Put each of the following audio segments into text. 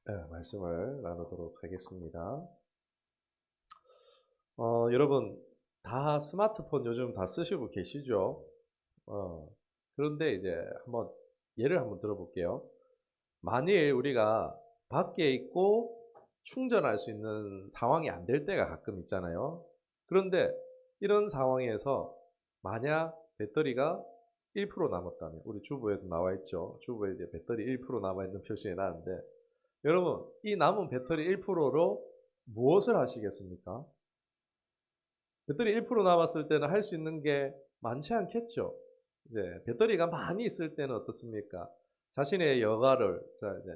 네, 말씀을 나누도록 하겠습니다. 여러분, 다 스마트폰 요즘 다 쓰시고 계시죠? 어, 그런데 이제 예를 한번 들어볼게요. 만일 우리가 밖에 있고 충전할 수 있는 상황이 안 될 때가 가끔 있잖아요. 그런데 이런 상황에서 만약 배터리가 1% 남았다면, 우리 주부에도 나와 있죠. 주부에 이제 배터리 1% 남아있는 표시에 나는데, 여러분, 이 남은 배터리 1%로 무엇을 하시겠습니까? 배터리 1% 남았을 때는 할 수 있는 게 많지 않겠죠. 이제 배터리가 많이 있을 때는 어떻습니까? 자신의 여가를,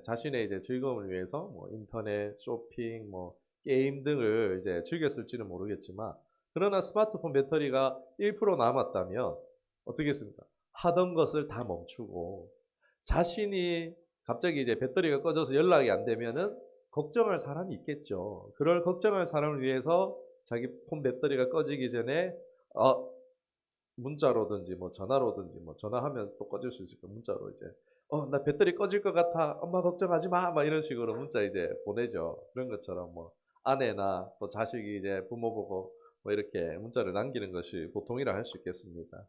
자신의 이제 즐거움을 위해서 뭐 인터넷, 쇼핑, 뭐 게임 등을 이제 즐겼을지는 모르겠지만, 그러나 스마트폰 배터리가 1% 남았다면 어떻게 했습니까? 하던 것을 다 멈추고 자신이 갑자기 이제 배터리가 꺼져서 연락이 안 되면은 걱정할 사람이 있겠죠. 그럴 걱정할 사람을 위해서 자기 폰 배터리가 꺼지기 전에 문자로든지 뭐 전화로든지, 뭐 전화하면 또 꺼질 수 있으니까 문자로 이제 나 배터리 꺼질 것 같아, 엄마 걱정하지 마, 막 이런 식으로 문자 이제 보내죠. 그런 것처럼 뭐 아내나 또 자식이 이제 부모 보고 뭐 이렇게 문자를 남기는 것이 보통이라 할 수 있겠습니다.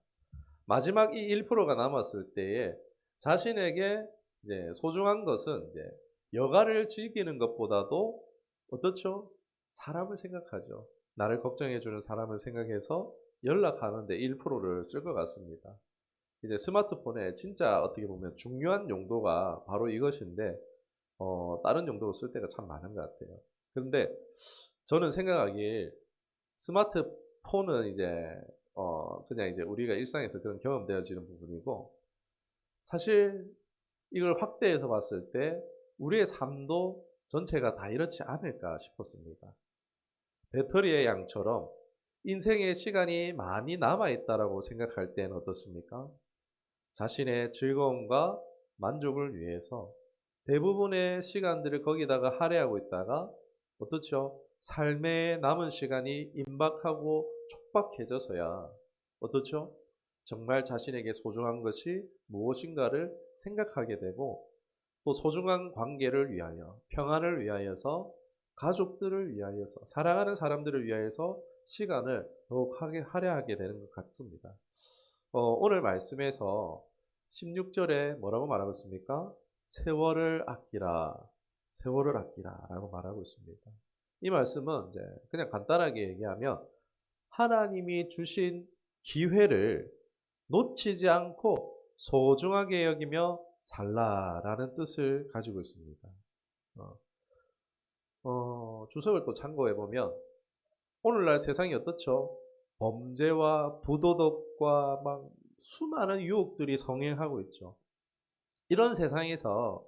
마지막 이 1%가 남았을 때에 자신에게 이제 소중한 것은 이제 여가를 즐기는 것보다도 어떻죠? 사람을 생각하죠. 나를 걱정해주는 사람을 생각해서 연락하는데 1%를 쓸 것 같습니다. 이제 스마트폰에 진짜 어떻게 보면 중요한 용도가 바로 이것인데, 다른 용도로 쓸 때가 참 많은 것 같아요. 그런데 저는 생각하기에 스마트폰은 이제 그냥 이제 우리가 일상에서 그런 경험되어지는 부분이고, 사실 이걸 확대해서 봤을 때 우리의 삶도 전체가 다 이렇지 않을까 싶었습니다. 배터리의 양처럼 인생의 시간이 많이 남아있다라고 생각할 때는 어떻습니까? 자신의 즐거움과 만족을 위해서 대부분의 시간들을 거기다가 할애하고 있다가 어떻죠? 삶의 남은 시간이 임박하고 촉박해져서야 어떻죠? 정말 자신에게 소중한 것이 무엇인가를 생각하게 되고, 또 소중한 관계를 위하여, 평안을 위하여서, 가족들을 위하여서, 사랑하는 사람들을 위하여서 시간을 더욱 할애하게 되는 것 같습니다. 오늘 말씀에서 16절에 뭐라고 말하고 있습니까? 세월을 아끼라, 세월을 아끼라 라고 말하고 있습니다. 이 말씀은 이제 그냥 간단하게 얘기하면 하나님이 주신 기회를 놓치지 않고 소중하게 여기며 살라라는 뜻을 가지고 있습니다. 어, 주석을 또 참고해 보면 오늘날 세상이 어떻죠? 범죄와 부도덕과 막 수많은 유혹들이 성행하고 있죠. 이런 세상에서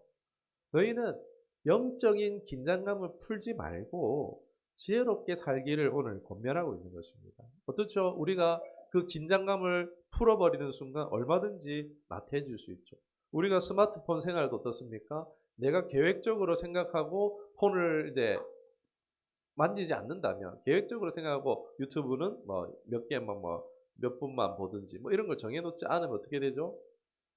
너희는 영적인 긴장감을 풀지 말고 지혜롭게 살기를 오늘 권면하고 있는 것입니다. 어떻죠? 우리가 그 긴장감을 풀어버리는 순간 얼마든지 나태해질 수 있죠. 우리가 스마트폰 생활도 어떻습니까? 내가 계획적으로 생각하고 폰을 이제 만지지 않는다면, 계획적으로 생각하고 유튜브는 뭐 몇 개만 뭐 몇 분만 보든지 뭐 이런 걸 정해놓지 않으면 어떻게 되죠?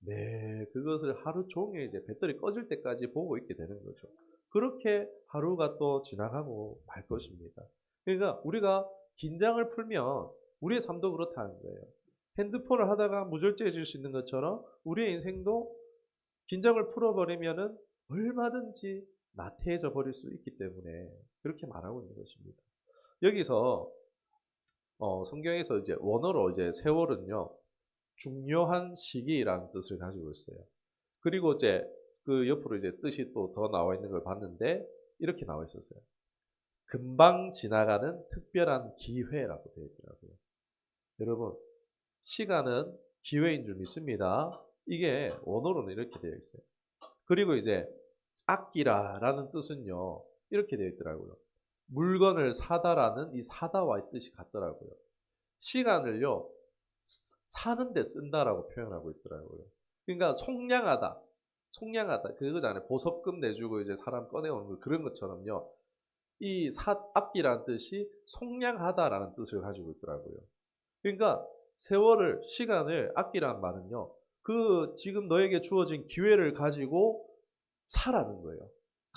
네, 그것을 하루 종일 이제 배터리 꺼질 때까지 보고 있게 되는 거죠. 그렇게 하루가 또 지나가고 말 것입니다. 그러니까 우리가 긴장을 풀면 우리의 삶도 그렇다는 거예요. 핸드폰을 하다가 무절제해질 수 있는 것처럼 우리의 인생도 긴장을 풀어버리면은 얼마든지 나태해져 버릴 수 있기 때문에 그렇게 말하고 있는 것입니다. 여기서 성경에서 이제 원어로 이제 세월은요, 중요한 시기라는 뜻을 가지고 있어요. 그리고 이제 그 옆으로 이제 뜻이 또 더 나와 있는 걸 봤는데 이렇게 나와 있었어요. 금방 지나가는 특별한 기회라고 되어 있더라고요. 여러분, 시간은 기회인 줄 믿습니다. 이게 원어로는 이렇게 되어 있어요. 그리고 이제 아끼라라는 뜻은요, 이렇게 되어 있더라고요. 물건을 사다라는 이 사다와의 뜻이 같더라고요. 시간을요, 사는데 쓴다라고 표현하고 있더라고요. 그러니까 속량하다, 속량하다 그거잖아요. 보석금 내주고 이제 사람 꺼내오는 거, 그런 것처럼요. 이 아끼라는 뜻이 속량하다라는 뜻을 가지고 있더라고요. 그러니까 세월을, 시간을 아끼라는 말은요, 그 지금 너에게 주어진 기회를 가지고 사라는 거예요.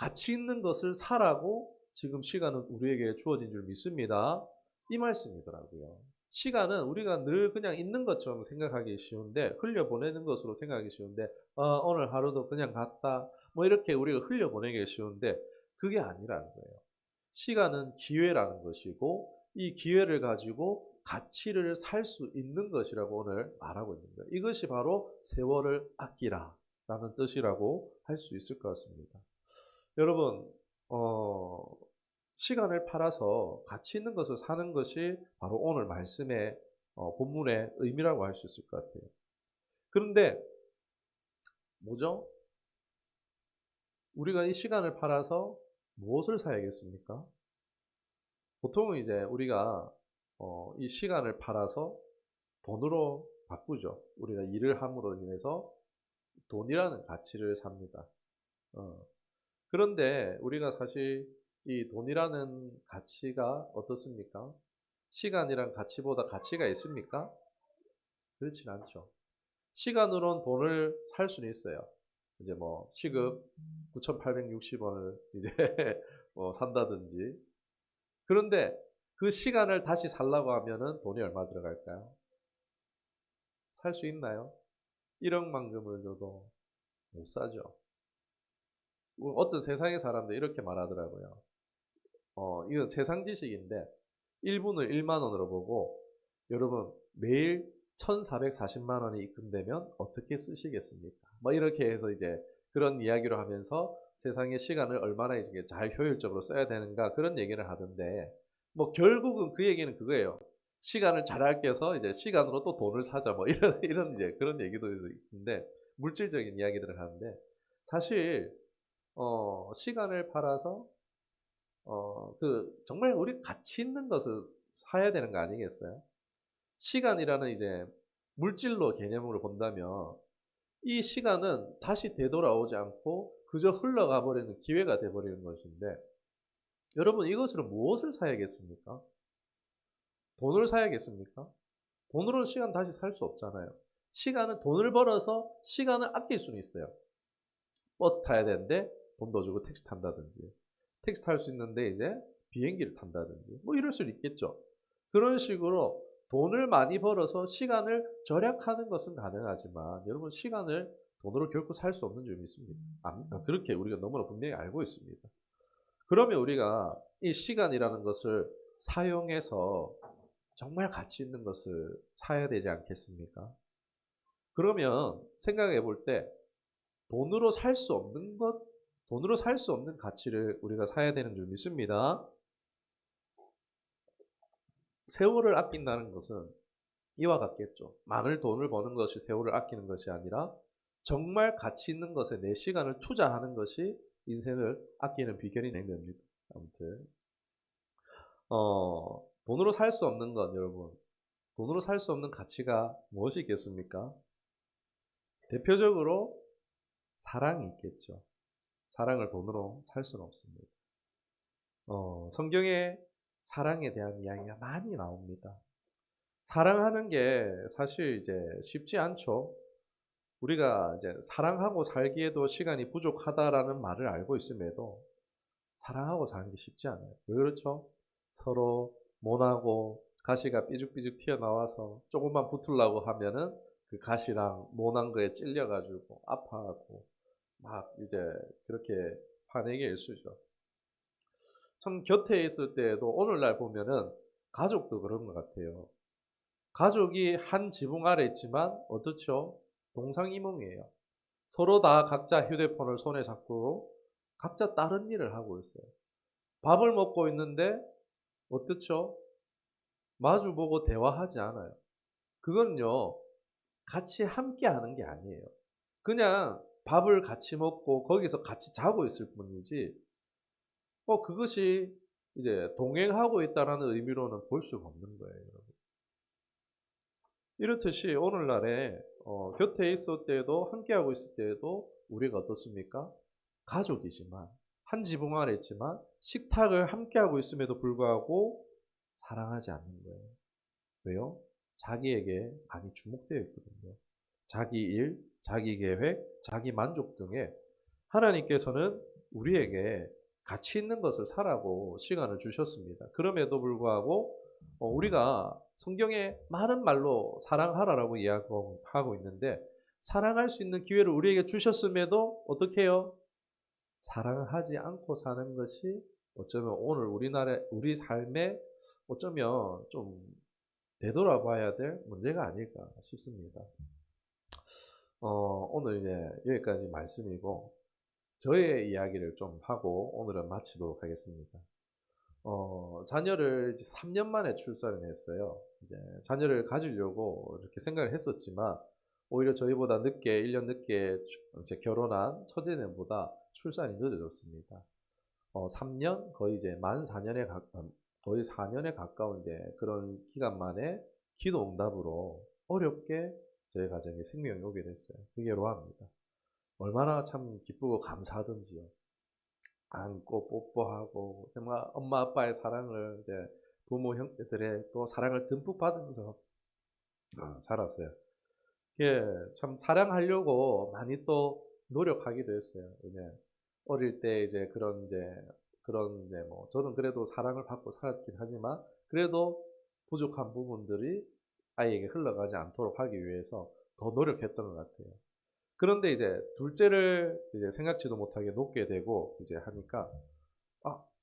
가치 있는 것을 사라고 지금 시간은 우리에게 주어진 줄 믿습니다. 이 말씀이더라고요. 시간은 우리가 늘 그냥 있는 것처럼 생각하기 쉬운데, 흘려보내는 것으로 생각하기 쉬운데, 오늘 하루도 그냥 갔다, 뭐 이렇게 우리가 흘려보내기 쉬운데, 그게 아니라는 거예요. 시간은 기회라는 것이고, 이 기회를 가지고 가치를 살 수 있는 것이라고 오늘 말하고 있는 거예요. 이것이 바로 세월을 아끼라 라는 뜻이라고 할 수 있을 것 같습니다. 여러분, 시간을 팔아서 가치 있는 것을 사는 것이 바로 오늘 말씀의 본문의 의미라고 할 수 있을 것 같아요. 그런데 뭐죠? 우리가 이 시간을 팔아서 무엇을 사야겠습니까? 보통은 이제 우리가 이 시간을 팔아서 돈으로 바꾸죠. 우리가 일을 함으로 인해서 돈이라는 가치를 삽니다. 그런데 우리가 사실 이 돈이라는 가치가 어떻습니까? 시간이란 가치보다 가치가 있습니까? 그렇진 않죠. 시간으로는 돈을 살 수는 있어요. 이제 뭐 시급 9,860원을 이제 뭐 산다든지. 그런데 그 시간을 다시 살라고 하면은 돈이 얼마 들어갈까요? 살 수 있나요? 1억만큼을 줘도 못 사죠. 어떤 세상의 사람들 이렇게 말하더라고요. 이건 세상 지식인데 1분을 1만 원으로 보고 여러분 매일 1,440만 원이 입금되면 어떻게 쓰시겠습니까? 뭐 이렇게 해서 이제 그런 이야기를 하면서 세상의 시간을 얼마나 이제 잘 효율적으로 써야 되는가 그런 얘기를 하던데 뭐 결국은 그 얘기는 그거예요. 시간을 잘 아껴서 이제 시간으로 또 돈을 사자 뭐 이런 이제 그런 얘기도 있는데 물질적인 이야기들을 하는데 사실 시간을 팔아서 정말 우리 가치 있는 것을 사야 되는 거 아니겠어요? 시간이라는 이제 물질로 개념으로 본다면 이 시간은 다시 되돌아오지 않고 그저 흘러가 버리는 기회가 되어버리는 것인데 여러분 이것으로 무엇을 사야겠습니까? 돈을 사야겠습니까? 돈으로는 시간 다시 살 수 없잖아요. 시간은 돈을 벌어서 시간을 아낄 수는 있어요. 버스 타야 되는데 돈 더 주고 택시 탄다든지 택시 탈 수 있는데 이제 비행기를 탄다든지 뭐 이럴 수는 있겠죠. 그런 식으로 돈을 많이 벌어서 시간을 절약하는 것은 가능하지만 여러분 시간을 돈으로 결코 살 수 없는 줄 믿습니다. 그렇게 우리가 너무나 분명히 알고 있습니다. 그러면 우리가 이 시간이라는 것을 사용해서 정말 가치 있는 것을 사야 되지 않겠습니까? 그러면 생각해 볼 때 돈으로 살 수 없는 것, 돈으로 살 수 없는 가치를 우리가 사야 되는 줄 믿습니다. 세월을 아낀다는 것은 이와 같겠죠. 많은 돈을 버는 것이 세월을 아끼는 것이 아니라 정말 가치 있는 것에 내 시간을 투자하는 것이 인생을 아끼는 비결이 된 겁니다. 아무튼 돈으로 살 수 없는 것 여러분 돈으로 살 수 없는 가치가 무엇이 있겠습니까? 대표적으로 사랑이 있겠죠. 사랑을 돈으로 살 수는 없습니다. 성경에 사랑에 대한 이야기가 많이 나옵니다. 사랑하는 게 사실 이제 쉽지 않죠. 우리가 이제 사랑하고 살기에도 시간이 부족하다라는 말을 알고 있음에도 사랑하고 사는 게 쉽지 않아요. 왜 그렇죠? 서로 모나고 가시가 삐죽삐죽 튀어나와서 조금만 붙으려고 하면은 그 가시랑 모난 거에 찔려가지고 아파하고 막 이제 그렇게 화내게 일쑤죠. 참 곁에 있을 때에도 오늘날 보면은 가족도 그런 것 같아요. 가족이 한 지붕 아래 있지만 어떻죠? 동상이몽이에요. 서로 다 각자 휴대폰을 손에 잡고 각자 다른 일을 하고 있어요. 밥을 먹고 있는데 어떻죠? 마주보고 대화하지 않아요. 그건요, 같이 함께 하는 게 아니에요. 그냥 밥을 같이 먹고 거기서 같이 자고 있을 뿐이지, 그것이 이제 동행하고 있다라는 의미로는 볼 수가 없는 거예요, 여러분. 이렇듯이 오늘날에 곁에 있을 때에도 함께하고 있을 때에도 우리가 어떻습니까? 가족이지만 한 지붕 아래 있지만 식탁을 함께하고 있음에도 불구하고 사랑하지 않는 거예요. 왜요? 자기에게 많이 주목되어 있거든요. 자기 일, 자기 계획, 자기 만족 등에 하나님께서는 우리에게 가치 있는 것을 사라고 시간을 주셨습니다. 그럼에도 불구하고 우리가 성경에 많은 말로 사랑하라라고 이야기하고 있는데 사랑할 수 있는 기회를 우리에게 주셨음에도 어떻게 해요? 사랑하지 않고 사는 것이 어쩌면 오늘 우리 삶에 어쩌면 좀 되돌아봐야 될 문제가 아닐까 싶습니다. 오늘 이제 여기까지 말씀이고 저의 이야기를 좀 하고 오늘은 마치도록 하겠습니다. 자녀를 이제 3년 만에 출산을 했어요. 이제 자녀를 가지려고 이렇게 생각을 했었지만 오히려 저희보다 늦게 1년 늦게 이제 결혼한 처제네보다 출산이 늦어졌습니다. 3년 거의 이제 만 4년에 가까운 거의 4년에 가까운 이제 그런 기간 만에 기도 응답으로 어렵게 저희 가정에 생명이 오게 됐어요. 그게 로아입니다. 얼마나 참 기쁘고 감사하던지요. 안고 뽀뽀하고 정말 엄마 아빠의 사랑을 이제 부모 형제들의 또 사랑을 듬뿍 받으면서 자랐어요. 그게 참 사랑하려고 많이 또 노력하기도 했어요. 왜냐 어릴 때 이제 그런 이제 뭐 저는 그래도 사랑을 받고 살았긴 하지만 그래도 부족한 부분들이 아이에게 흘러가지 않도록 하기 위해서 더 노력했던 것 같아요. 그런데 이제 둘째를 이제 생각지도 못하게 놓게 되고 이제 하니까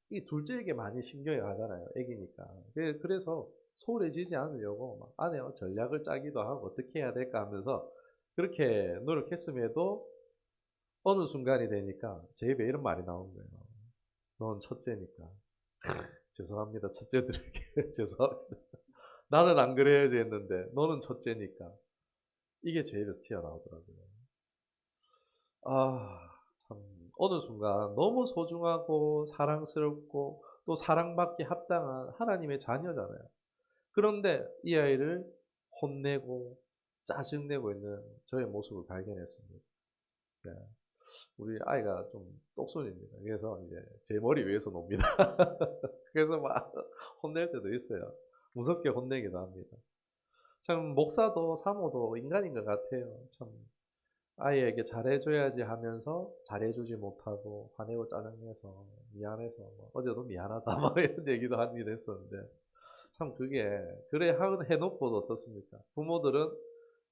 이 둘째에게 많이 신경이 가잖아요. 애기니까. 그래서 소홀해지지 않으려고 막 아내와 전략을 짜기도 하고 어떻게 해야 될까 하면서 그렇게 노력했음에도 어느 순간이 되니까 제 입에 이런 말이 나온 거예요. 넌 첫째니까. 죄송합니다. 첫째들에게 죄송합니다. 나는 안 그래야지 했는데 너는 첫째니까. 이게 제 입에서 튀어나오더라고요. 참 어느 순간 너무 소중하고 사랑스럽고 또 사랑받기 합당한 하나님의 자녀잖아요. 그런데 이 아이를 혼내고 짜증내고 있는 저의 모습을 발견했습니다. 네. 우리 아이가 좀 똑손입니다. 그래서 이제 제 머리 위에서 놉니다. 그래서 막 혼낼 때도 있어요. 무섭게 혼내기도 합니다. 참 목사도 사모도 인간인 것 같아요. 참 아이에게 잘해줘야지 하면서 잘해주지 못하고 화내고 짜증내서 미안해서 뭐 어제도 미안하다 막 이런 얘기도 하기도 했었는데 참 그게 그래 해놓고도 어떻습니까? 부모들은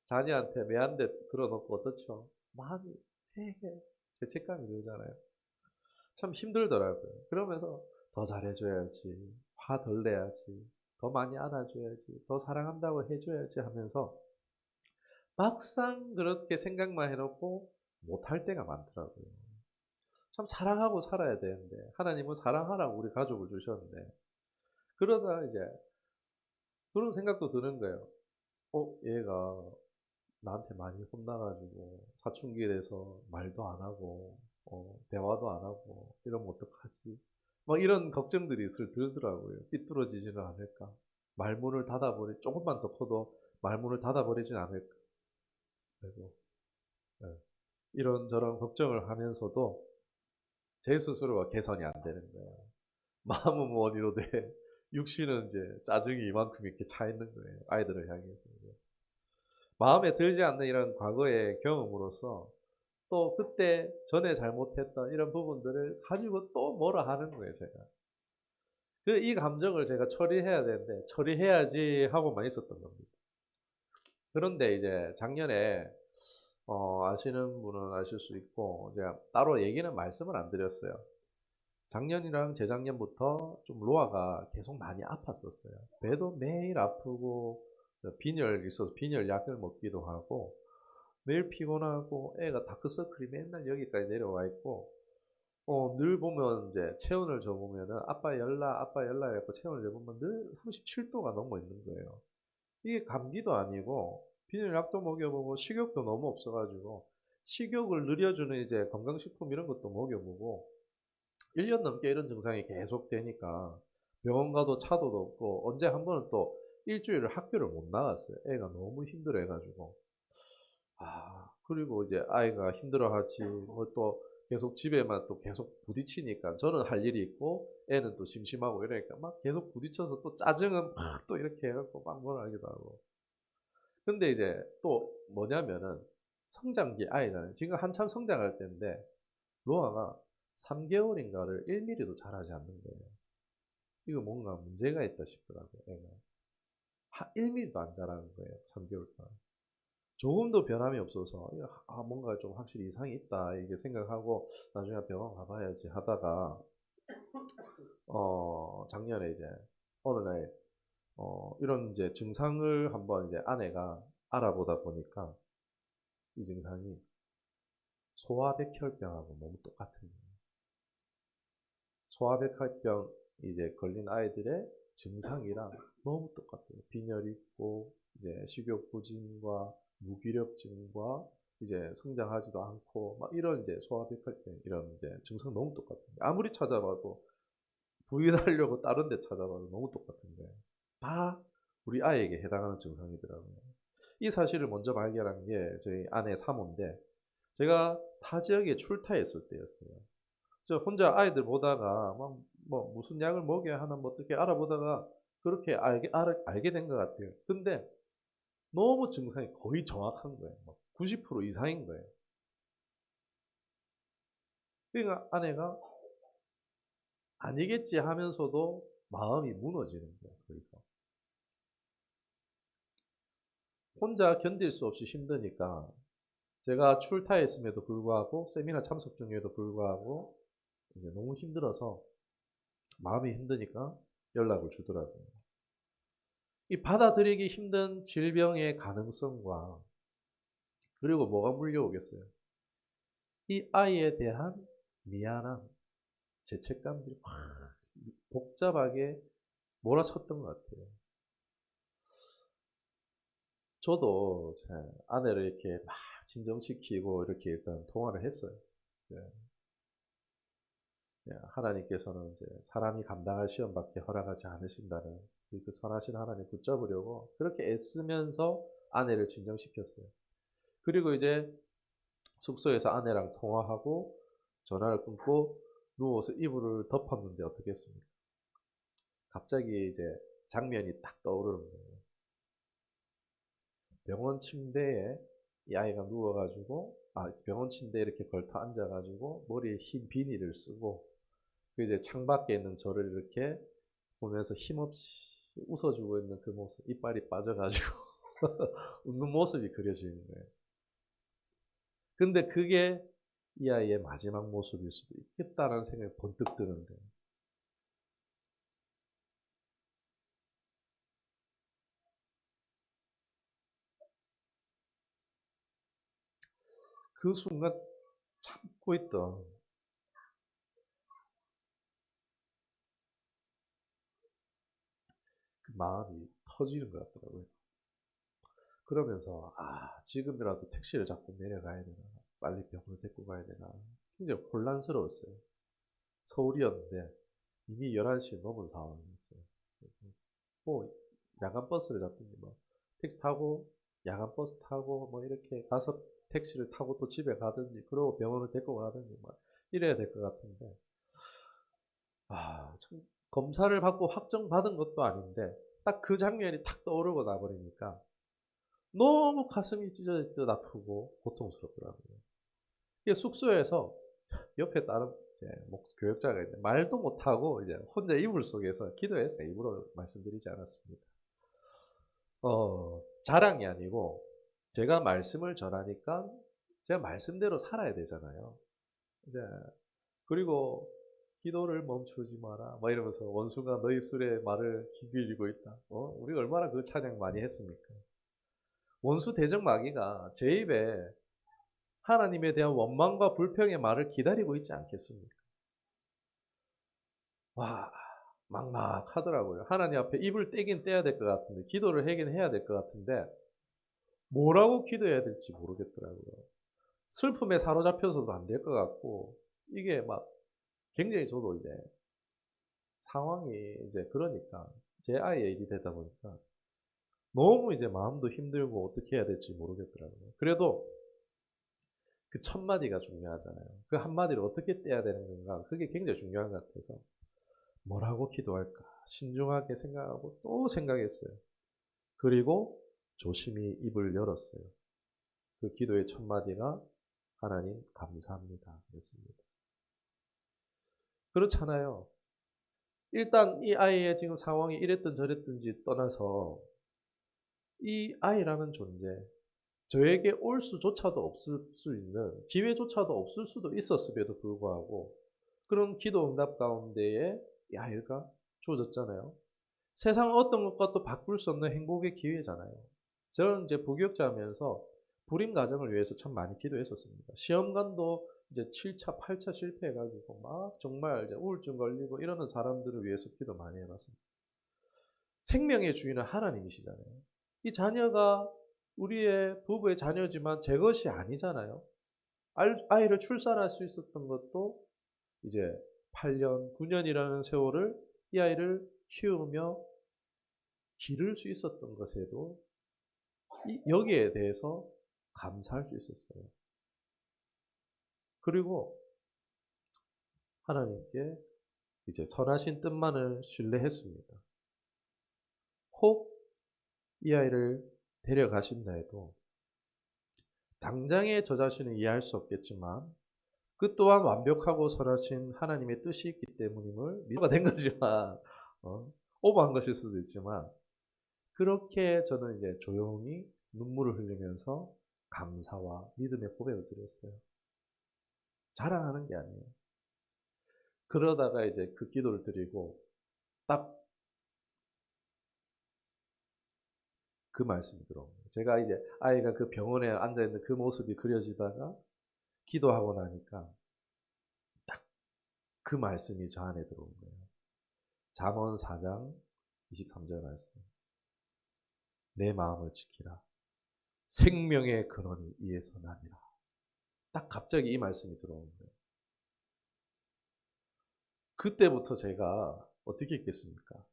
자녀한테 매한대 들어놓고 어떻죠? 마음이 되게 죄책감이 들잖아요. 참 힘들더라고요. 그러면서 더 잘해줘야지, 화 덜 내야지, 더 많이 안아줘야지, 더 사랑한다고 해줘야지 하면서 막상 그렇게 생각만 해놓고 못할 때가 많더라고요. 참 사랑하고 살아야 되는데 하나님은 사랑하라고 우리 가족을 주셨는데 그러다 이제 그런 생각도 드는 거예요. 얘가 나한테 많이 혼나가지고 사춘기에 대해서 말도 안 하고 대화도 안 하고 이러면 어떡하지? 막 이런 걱정들이 들더라고요. 삐뚤어지지는 않을까? 말문을 조금만 더 커도 말문을 닫아버리진 않을까? 그리고 네. 이런저런 걱정을 하면서도 제 스스로가 개선이 안 되는 거예요. 마음은 원이로되 육신은 이제 짜증이 이만큼 이렇게 차 있는 거예요. 아이들을 향해서. 마음에 들지 않는 이런 과거의 경험으로서 또 그때 전에 잘못했던 이런 부분들을 가지고 또 뭐라 하는 거예요, 제가. 이 감정을 제가 처리해야 되는데 처리해야지 하고만 있었던 겁니다. 그런데 이제 작년에 아시는 분은 아실 수 있고 제가 따로 얘기는 말씀을 안 드렸어요. 작년이랑 재작년부터 좀 로아가 계속 많이 아팠었어요. 배도 매일 아프고 빈혈 있어서 빈혈 약을 먹기도 하고 매일 피곤하고 애가 다크서클이 맨날 여기까지 내려와 있고 늘 보면 이제 체온을 재보면은 아빠 열나 해갖고 체온을 재보면 늘 37도가 넘어 있는 거예요. 이게 감기도 아니고 비닐약도 먹여보고 식욕도 너무 없어가지고 식욕을 늘려주는 이제 건강식품 이런 것도 먹여보고 1년 넘게 이런 증상이 계속 되니까 병원 가도 차도도 없고 언제 한 번은 또 일주일을 학교를 못 나갔어요. 애가 너무 힘들어 해가지고. 그리고 이제 아이가 힘들어하지 뭐 또 계속 집에만 또 계속 부딪히니까 저는 할 일이 있고 애는 또 심심하고 이러니까 막 계속 부딪혀서 또 짜증은 막 또 이렇게 해갖고 막 뭐라 하기도 하고. 근데 이제 또 뭐냐면은 성장기 아이잖아요. 지금 한참 성장할 때인데 로아가 3개월인가를 1mm도 자라지 않는 거예요. 이거 뭔가 문제가 있다 싶더라고요. 애가. 1mm도 안 자라는 거예요. 3개월 동안. 조금도 변함이 없어서 뭔가 좀 확실히 이상이 있다 이게 생각하고 나중에 병원 가봐야지 하다가 작년에 이제 어느 날 이런 이제 증상을 한번 이제 아내가 알아보다 보니까 이 증상이 소아백혈병하고 너무 똑같은 거예요. 소아백혈병 이제 걸린 아이들의 증상이랑 너무 똑같아요. 빈혈 있고 이제 식욕 부진과 무기력증과 이제 성장하지도 않고 막 이런 이제 소아백혈병 이런 이제 증상 너무 똑같은 거예요. 아무리 찾아봐도 부인하려고 다른 데 찾아봐도 너무 똑같은 거예요. 다 우리 아이에게 해당하는 증상이더라고요. 이 사실을 먼저 발견한 게 저희 아내 사모인데 제가 타 지역에 출타했을 때였어요. 저 혼자 아이들 보다가 막 뭐 무슨 약을 먹여야 하나 뭐 어떻게 알아보다가 그렇게 알게 된 것 같아요. 근데 너무 증상이 거의 정확한 거예요. 90% 이상인 거예요. 그러니까 아내가 아니겠지 하면서도 마음이 무너지는 거예요. 거기서. 혼자 견딜 수 없이 힘드니까 제가 출타했음에도 불구하고 세미나 참석 중에도 불구하고 이제 너무 힘들어서 마음이 힘드니까 연락을 주더라고요. 이 받아들이기 힘든 질병의 가능성과 그리고 뭐가 물려오겠어요? 이 아이에 대한 미안함, 죄책감들이 확 복잡하게 몰아쳤던 것 같아요. 저도 제 아내를 이렇게 막 진정시키고 이렇게 일단 통화를 했어요. 예, 하나님께서는 이제 사람이 감당할 시험밖에 허락하지 않으신다는 그 선하신 하나님 붙잡으려고 그렇게 애쓰면서 아내를 진정시켰어요. 그리고 이제 숙소에서 아내랑 통화하고 전화를 끊고 누워서 이불을 덮었는데 어떻게 했습니까? 갑자기 이제 장면이 딱 떠오르는 거예요. 병원 침대에 이 아이가 누워가지고 병원 침대에 이렇게 걸터 앉아가지고 머리에 흰 비닐을 쓰고 그 이제 창밖에 있는 저를 이렇게 보면서 힘없이 웃어주고 있는 그 모습, 이빨이 빠져가지고 웃는 모습이 그려지는 거예요. 근데 그게 이 아이의 마지막 모습일 수도 있겠다는 생각이 번뜩 드는데 그 순간 참고 있던 그 마음이 터지는 것 같더라고요. 그러면서 지금이라도 택시를 잡고 내려가야 되나 빨리 병원을 데리고 가야 되나 굉장히 혼란스러웠어요. 서울이었는데 이미 11시 넘은 상황이었어요. 뭐 야간 버스를 잡든지 뭐 택시 타고 야간 버스 타고 뭐 이렇게 가서 택시를 타고 또 집에 가든지 그러고 병원을 데리고 가든지 뭐 이래야 될 것 같은데 참 검사를 받고 확정받은 것도 아닌데 딱 그 장면이 탁 떠오르고 나버리니까 너무 가슴이 찢어질 아프고 고통스럽더라고요. 이게 숙소에서 옆에 다른 이제 교역자가 있는데 말도 못하고 이제 혼자 이불 속에서 기도했어요. 입으로 말씀드리지 않았습니다. 자랑이 아니고 제가 말씀을 전하니까 제가 말씀대로 살아야 되잖아요. 이제 그리고 기도를 멈추지 마라. 막 이러면서 원수가 너희 술에 말을 기울이고 있다. 우리 얼마나 그 찬양 많이 했습니까? 원수 대적 마귀가 제 입에 하나님에 대한 원망과 불평의 말을 기다리고 있지 않겠습니까? 와, 막막하더라고요. 하나님 앞에 입을 떼긴 떼야 될 것 같은데, 기도를 하긴 해야 될 것 같은데, 뭐라고 기도해야 될지 모르겠더라고요. 슬픔에 사로잡혀서도 안 될 것 같고, 이게 막 굉장히 저도 이제 상황이 이제 그러니까, 제 아이의 일이 되다 보니까, 너무 이제 마음도 힘들고 어떻게 해야 될지 모르겠더라고요. 그래도 그 첫 마디가 중요하잖아요. 그 한마디를 어떻게 떼야 되는 건가, 그게 굉장히 중요한 것 같아서, 뭐라고 기도할까? 신중하게 생각하고 또 생각했어요. 그리고 조심히 입을 열었어요. 그 기도의 첫 마디가 하나님 감사합니다 였습니다. 그렇잖아요. 일단 이 아이의 지금 상황이 이랬든 저랬든지 떠나서 이 아이라는 존재, 저에게 올 수조차도 없을 수 있는 기회조차도 없을 수도 있었음에도 불구하고 그런 기도 응답 가운데에 이 아이가 주어졌잖아요. 세상 어떤 것과도 바꿀 수 없는 행복의 기회잖아요. 저는 이제 부교육자하면서 불임 가정을 위해서 참 많이 기도했었습니다. 시험관도 이제 7차, 8차 실패해가지고 막 정말 이제 우울증 걸리고 이러는 사람들을 위해서 기도 많이 해봤습니다. 생명의 주인은 하나님이시잖아요. 이 자녀가 우리의 부부의 자녀지만 제 것이 아니잖아요. 아이를 출산할 수 있었던 것도 이제 8년, 9년이라는 세월을 이 아이를 키우며 기를 수 있었던 것에도 여기에 대해서 감사할 수 있었어요. 그리고 하나님께 이제 선하신 뜻만을 신뢰했습니다. 혹 이 아이를 데려가신다 해도 당장에 저 자신은 이해할 수 없겠지만 그 또한 완벽하고 선하신 하나님의 뜻이 있기 때문임을 믿어가 된 거지만 오버한 것일 수도 있지만 그렇게 저는 이제 조용히 눈물을 흘리면서 감사와 믿음의 고백을 드렸어요. 자랑하는 게 아니에요. 그러다가 이제 그 기도를 드리고 딱 그 말씀이 들어온 거예요. 제가 이제 아이가 그 병원에 앉아있는 그 모습이 그려지다가 기도하고 나니까 딱 그 말씀이 저 안에 들어온 거예요. 잠언 4장 23절 말씀. 내 마음을 지키라. 생명의 근원이 이에서 나니라. 딱 갑자기 이 말씀이 들어온 거예요. 그때부터 제가 어떻게 했겠습니까?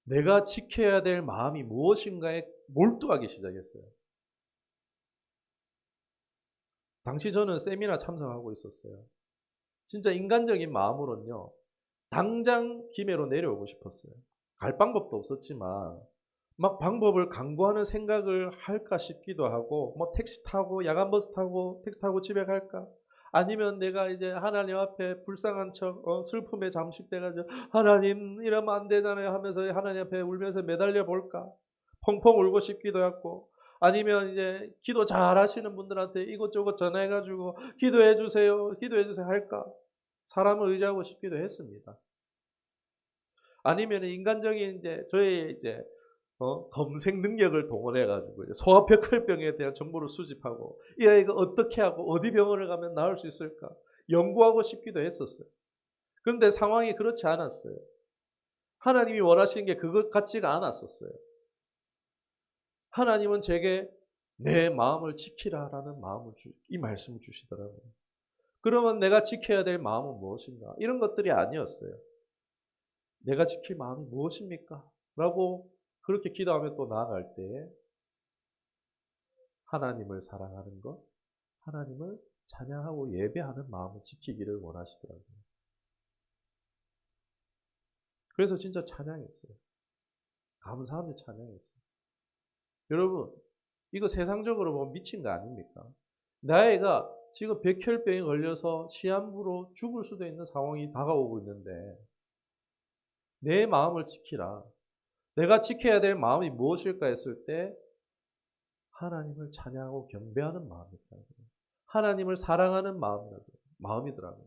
내가 지켜야 될 마음이 무엇인가에 몰두하기 시작했어요. 당시 저는 세미나 참석하고 있었어요. 진짜 인간적인 마음으로는요. 당장 김해로 내려오고 싶었어요. 갈 방법도 없었지만 막 방법을 강구하는 생각을 할까 싶기도 하고 뭐 택시 타고 야간버스 타고 택시 타고 집에 갈까? 아니면 내가 이제 하나님 앞에 불쌍한 척 슬픔에 잠식돼가지고 하나님 이러면 안 되잖아요 하면서 하나님 앞에 울면서 매달려 볼까? 펑펑 울고 싶기도 했고 아니면 이제 기도 잘 하시는 분들한테 이것저것 전화해가지고 기도해 주세요 할까? 사람을 의지하고 싶기도 했습니다. 아니면 인간적인 이제 저의 이제 검색 능력을 동원해가지고 소아벽혈병에 대한 정보를 수집하고 이 아이가 어떻게 하고 어디 병원을 가면 나을 수 있을까 연구하고 싶기도 했었어요. 그런데 상황이 그렇지 않았어요. 하나님이 원하시는 게 그것 같지가 않았었어요. 하나님은 제게 내 마음을 지키라라는 이 말씀을 주시더라고요. 그러면 내가 지켜야 될 마음은 무엇인가? 이런 것들이 아니었어요. 내가 지킬 마음이 무엇입니까? 라고 그렇게 기도하며 또 나아갈 때 하나님을 사랑하는 것, 하나님을 찬양하고 예배하는 마음을 지키기를 원하시더라고요. 그래서 진짜 찬양했어요. 감사하며 찬양했어요. 여러분, 이거 세상적으로 보면 미친 거 아닙니까? 나이가 지금 백혈병에 걸려서 시한부로 죽을 수도 있는 상황이 다가오고 있는데 내 마음을 지키라. 내가 지켜야 될 마음이 무엇일까 했을 때 하나님을 찬양하고 경배하는 마음이더라고요. 하나님을 사랑하는 마음이더라고요.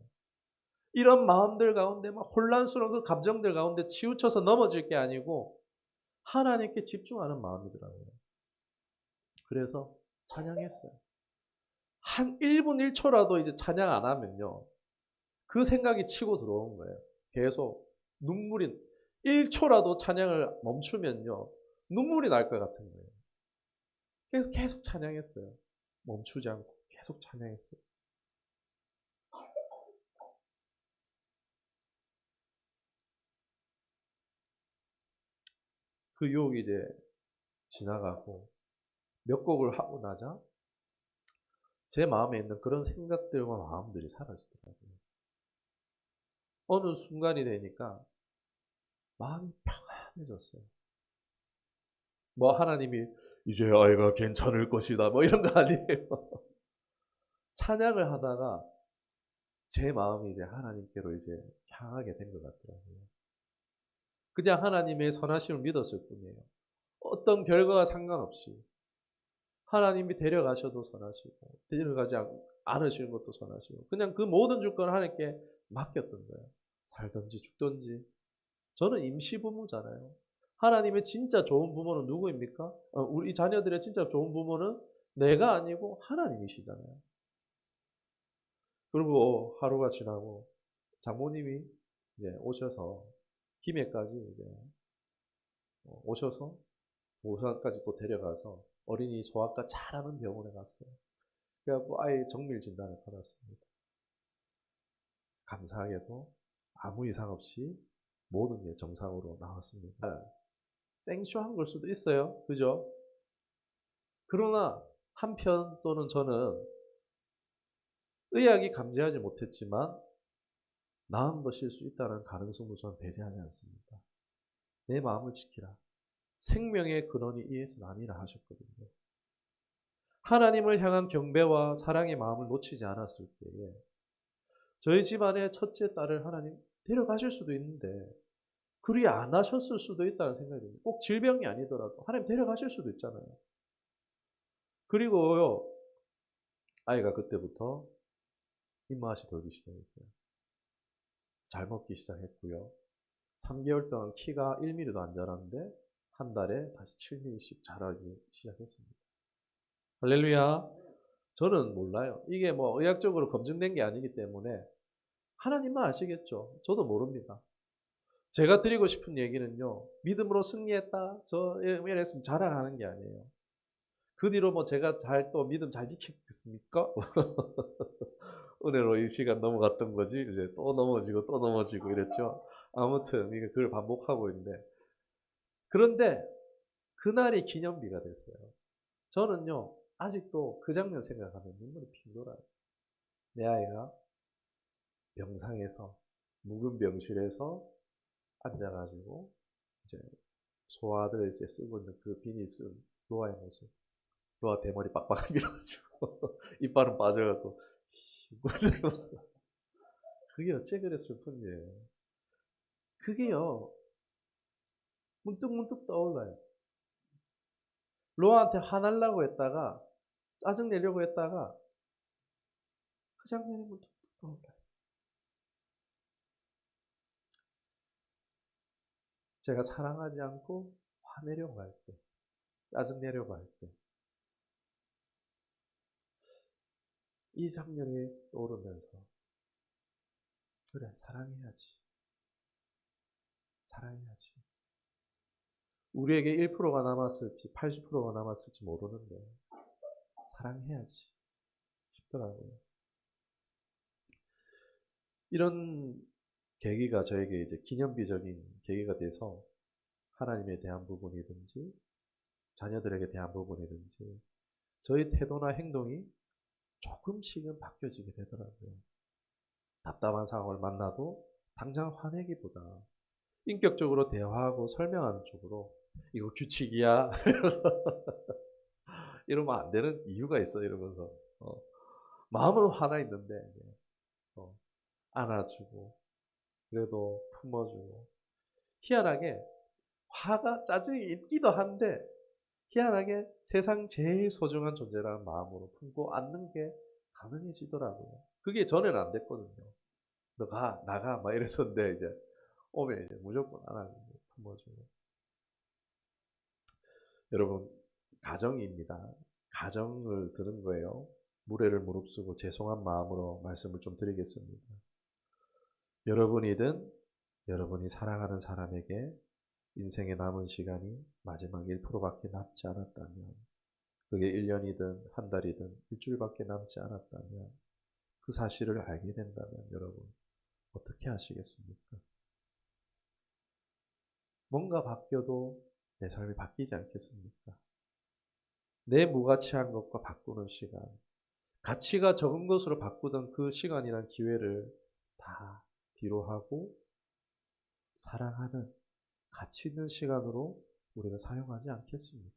이런 마음들 가운데 막 혼란스러운 그 감정들 가운데 치우쳐서 넘어질 게 아니고 하나님께 집중하는 마음이더라고요. 그래서 찬양했어요. 한 1분 1초라도 이제 찬양 안 하면요. 그 생각이 치고 들어오는 거예요. 계속 눈물이 1초라도 찬양을 멈추면요. 눈물이 날 것 같은 거예요. 그래서 계속 찬양했어요. 멈추지 않고 계속 찬양했어요. 그 유혹이 이제 지나가고 몇 곡을 하고 나자 제 마음에 있는 그런 생각들과 마음들이 사라지더라고요. 어느 순간이 되니까 마음이 평안해졌어요. 뭐 하나님이 이제 아이가 괜찮을 것이다 뭐 이런 거 아니에요. 찬양을 하다가 제 마음이 이제 하나님께로 이제 향하게 된 것 같더라고요. 그냥 하나님의 선하심을 믿었을 뿐이에요. 어떤 결과와 상관없이 하나님이 데려가셔도 선하시고 데려가지 않으시는 것도 선하시고 그냥 그 모든 주권을 하나님께 맡겼던 거예요. 살든지 죽든지. 저는 임시부모잖아요. 하나님의 진짜 좋은 부모는 누구입니까? 우리 자녀들의 진짜 좋은 부모는 내가 아니고 하나님이시잖아요. 그리고 하루가 지나고 장모님이 이제 오셔서 김해까지 이제 오셔서 부산까지 또 데려가서 어린이 소아과 잘하는 병원에 갔어요. 그래갖고 아이 정밀 진단을 받았습니다. 감사하게도 아무 이상 없이 모든 게 정상으로 나왔습니다. 생쇼한 걸 수도 있어요. 그죠? 그러나 한편 또는 저는 의학이 감지하지 못했지만 나은 것일 수 있다는 가능성도 저는 배제하지 않습니다. 내 마음을 지키라. 생명의 근원이 이에서 아니라 하셨거든요. 하나님을 향한 경배와 사랑의 마음을 놓치지 않았을 때에 저희 집안의 첫째 딸을 하나님 데려가실 수도 있는데 그리 안 하셨을 수도 있다는 생각이 듭니다. 꼭 질병이 아니더라도 하나님 데려가실 수도 있잖아요. 그리고요, 아이가 그때부터 입맛이 돌기 시작했어요. 잘 먹기 시작했고요. 3개월 동안 키가 1mm도 안 자랐는데 한 달에 다시 7mm씩 자라기 시작했습니다. 할렐루야. 저는 몰라요. 이게 뭐 의학적으로 검증된 게 아니기 때문에 하나님만 아시겠죠. 저도 모릅니다. 제가 드리고 싶은 얘기는요. 믿음으로 승리했다. 저 이랬으면 자랑하는 게 아니에요. 그 뒤로 뭐 제가 잘 또 믿음 잘 지켰겠습니까? 은혜로 이 시간 넘어갔던 거지. 이제 또 넘어지고 또 넘어지고 이랬죠. 아무튼 이게 그걸 반복하고 있는데 그런데 그날이 기념비가 됐어요. 저는요. 아직도 그 장면 생각하면 눈물이 핑 돌아요. 내 아이가 병상에서 묵은 병실에서 앉아가지고 이제 소아들을 이제 쓰고 있는 그 비니 쓴 노아의 모습. 노아 대머리 빡빡하게 밀어가지고 이빨은 빠져갖고 묻는 모습. 그게 어째 그래 슬픈 일이에요. 그게요 문득문득 떠올라요. 노아한테 화날라고 했다가 짜증내려고 했다가 그 장면이 문득 떠올라요. 제가 사랑하지 않고 화내려고 할 때, 짜증내려고 할 때, 이 장면이 떠오르면서, 그래, 사랑해야지. 사랑해야지. 우리에게 1%가 남았을지, 80%가 남았을지 모르는데, 사랑해야지. 싶더라고요. 이런 계기가 저에게 이제 기념비적인 계기가 돼서, 하나님에 대한 부분이든지, 자녀들에게 대한 부분이든지, 저희 태도나 행동이 조금씩은 바뀌어지게 되더라고요. 답답한 상황을 만나도 당장 화내기보다 인격적으로 대화하고 설명하는 쪽으로 이거 규칙이야. 이러면 안 되는 이유가 있어. 이러면서 마음은 화나 있는데 어, 안아주고 그래도 품어주고 희한하게 화가 짜증이 있기도 한데 희한하게 세상 제일 소중한 존재라는 마음으로 품고 안는 게 가능해지더라고요. 그게 전에는 안 됐거든요. 너 가, 나가, 막 이랬었는데, 이제, 오면 이제 무조건 안아주고, 품어주고. 여러분, 가정입니다. 가정을 드는 거예요. 무례를 무릅쓰고 죄송한 마음으로 말씀을 좀 드리겠습니다. 여러분이든, 여러분이 사랑하는 사람에게 인생의 남은 시간이 마지막 1%밖에 남지 않았다면, 그게 1년이든, 한 달이든, 일주일밖에 남지 않았다면, 그 사실을 알게 된다면, 여러분, 어떻게 하시겠습니까? 뭔가 바뀌어도 내 삶이 바뀌지 않겠습니까? 내 무가치한 것과 바꾸는 시간, 가치가 적은 것으로 바꾸던 그 시간이란 기회를 다 뒤로 하고 사랑하는 가치 있는 시간으로 우리가 사용하지 않겠습니까?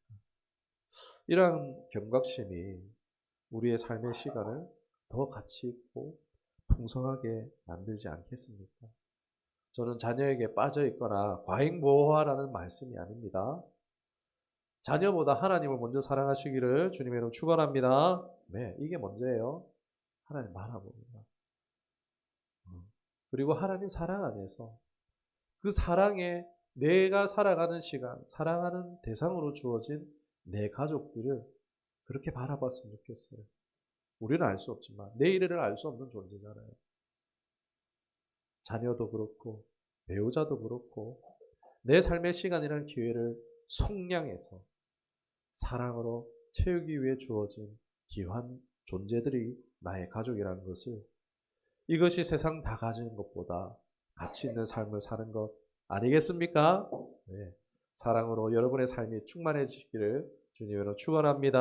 이러한 경각심이 우리의 삶의 시간을 더 가치 있고 풍성하게 만들지 않겠습니까? 저는 자녀에게 빠져 있거나 과잉보호하라는 말씀이 아닙니다. 자녀보다 하나님을 먼저 사랑하시기를 주님의 이름으로 축원합니다. 네, 이게 먼저예요. 하나님 바라봅니다. 그리고 하나님 사랑 안에서 그 사랑에 내가 살아가는 시간, 사랑하는 대상으로 주어진 내 가족들을 그렇게 바라봤으면 좋겠어요. 우리는 알 수 없지만 내일을 알 수 없는 존재잖아요. 자녀도 그렇고 배우자도 그렇고 내 삶의 시간이라는 기회를 속량해서 사랑으로 채우기 위해 주어진 귀한 존재들이 나의 가족이라는 것을, 이것이 세상 다 가지는 것보다 가치 있는 삶을 사는 것 아니겠습니까? 네. 사랑으로 여러분의 삶이 충만해지기를 주님으로 축원합니다.